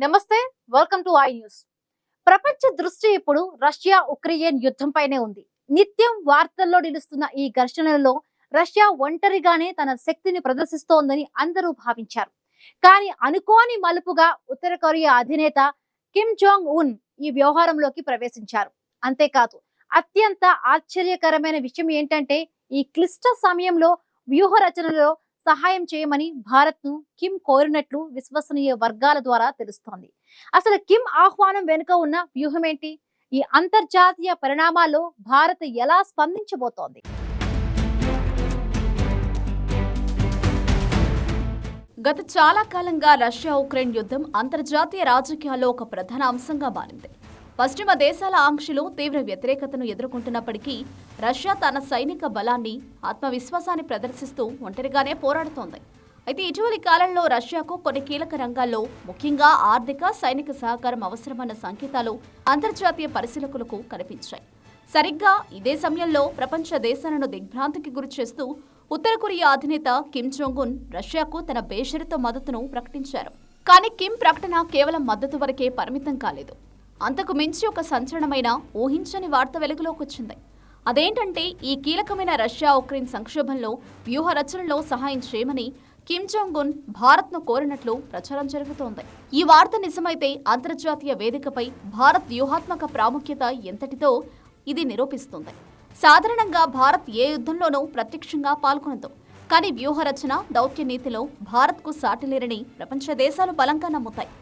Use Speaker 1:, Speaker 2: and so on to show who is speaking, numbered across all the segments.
Speaker 1: నమస్తే. Welcome to I news. ప్రపంచ దృష్టి ఇప్పుడు రష్యా ఉక్రెయిన్ యుద్ధంపైనే ఉంది. నిత్యం వార్తల్లో నిలుస్తున్న ఈ ఘర్షణలలో రష్యా ఒంటరిగానే తన శక్తిని ప్రదర్శిస్తోందని అందరూ భావించారు. కానీ అనుకోని మలుపుగా ఉత్తర కొరియా అధినేత కిమ్ జాంగ్ ఉన్ ఈ వ్యవహారంలోకి ప్రవేశించారు. అంతేకాదు, అత్యంత ఆశ్చర్యకరమైన విషయం ఏంటంటే ఈ క్లిష్ట సమయంలో వ్యూహ రచనలో సహాయం చేయమని భారత్ ను కిమ్ కోరినట్లు విశ్వసనీయ వర్గాల ద్వారా తెలుస్తోంది. అసలు కిమ్ ఆహ్వానం వెనుక ఉన్న వ్యూహం ఏంటి? ఈ అంతర్జాతీయ పరిణామాల్లో భారత్ ఎలా స్పందించబోతోంది?
Speaker 2: గత చాలా కాలంగా రష్యా ఉక్రెయిన్ యుద్ధం అంతర్జాతీయ రాజకీయాల్లో ఒక ప్రధాన అంశంగా మారింది. పశ్చిమ దేశాల ఆంక్షలు, తీవ్ర వ్యతిరేకతను ఎదుర్కొంటున్నప్పటికీ రష్యా తన సైనిక బలాన్ని, ఆత్మవిశ్వాసాన్ని ప్రదర్శిస్తూ ఒంటరిగానే పోరాడుతోంది. అయితే ఇటీవలి కాలంలో రష్యాకు కొన్ని కీలక రంగాల్లో, ముఖ్యంగా ఆర్థిక, సైనిక సహకారం అవసరమన్న సంకేతాలు అంతర్జాతీయ పరిశీలకులకు కనిపించాయి. సరిగ్గా ఇదే సమయంలో ప్రపంచ దేశాలను దిగ్భ్రాంతికి గురిచేస్తూ ఉత్తర కొరియా అధినేత కిమ్ జాంగ్ ఉన్ రష్యాకు తన బేషరతు మద్దతును ప్రకటించారు. కానీ కిమ్ ప్రకటన కేవలం మద్దతు వరకే పరిమితం కాలేదు. అంతకు మించి ఒక సంచలనమైన, ఊహించని వార్త వెలుగులోకి వచ్చింది. అదేంటంటే ఈ కీలకమైన రష్యా ఉక్రెయిన్ సంక్షోభంలో వ్యూహ రచనలో సహాయం చేయమని కిమ్ జాంగ్ ఉన్ భారత్ను కోరినట్లు ప్రచారం జరుగుతోంది. ఈ వార్త నిజమైతే అంతర్జాతీయ వేదికపై భారత్ వ్యూహాత్మక ప్రాముఖ్యత ఎంతటిదో ఇది నిరూపిస్తుంది. సాధారణంగా భారత్ ఏ యుద్ధంలోనూ ప్రత్యక్షంగా పాల్గొనదు. కానీ వ్యూహరచన, దౌత్య నీతిలో భారత్కు సాటిలేరని ప్రపంచ దేశాలు బలంగా నమ్ముతాయి.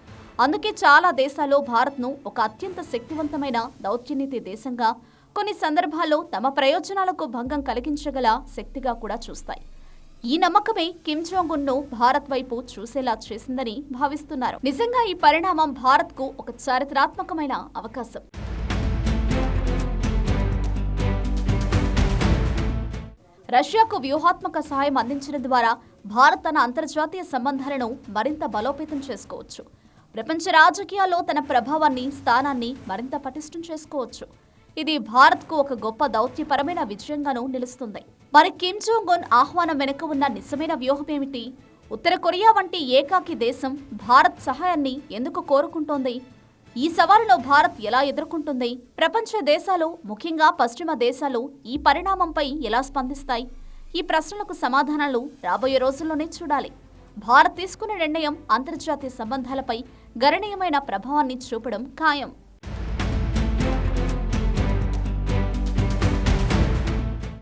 Speaker 2: అందుకే చాలా దేశాలు భారత్ను ఒక అత్యంత శక్తివంతమైన దౌత్యనీతి దేశంగా, కొన్ని సందర్భాల్లో తమ ప్రయోజనాలకు భంగం కలిగించగల శక్తిగా కూడా చూస్తాయి. ఈ నమ్మకమే కిమ్ జాంగ్ ఉన్ ను భారత్ వైపు చూసేలా చేసిందని భావిస్తున్నారు. నిజంగా ఈ పరిణామం భారత్కు ఒక చారిత్రాత్మకమైన అవకాశం. రష్యాకు వ్యూహాత్మక సహాయం అందించడం ద్వారా భారత్ తన అంతర్జాతీయ సంబంధాలను మరింత బలోపేతం చేసుకోవచ్చు. ప్రపంచ రాజకీయాల్లో తన ప్రభావాన్ని, స్థానాన్ని మరింత పటిష్టం చేసుకోవచ్చు. ఇది భారత్కు ఒక గొప్ప దౌత్యపరమైన విజయంగానూ నిలుస్తుంది. మరి కిమ్ జాంగ్ ఉన్ ఆహ్వానం వెనుక ఉన్న నిజమైన వ్యూహం ఏమిటి? ఉత్తర కొరియా వంటి ఏకాకి దేశం భారత్ సహాయాన్ని ఎందుకు కోరుకుంటోంది? ఈ సవాలును భారత్ ఎలా ఎదుర్కొంటుంది? ప్రపంచ దేశాలు, ముఖ్యంగా పశ్చిమ దేశాలు ఈ పరిణామంపై ఎలా స్పందిస్తాయి? ఈ ప్రశ్నలకు సమాధానాలు రాబోయే రోజుల్లోనే చూడాలి. భారత్ తీసుకున్న నిర్ణయం అంతర్జాతీయ సంబంధాలపై గణనీయమైన ప్రభావాన్ని చూపడం ఖాయం.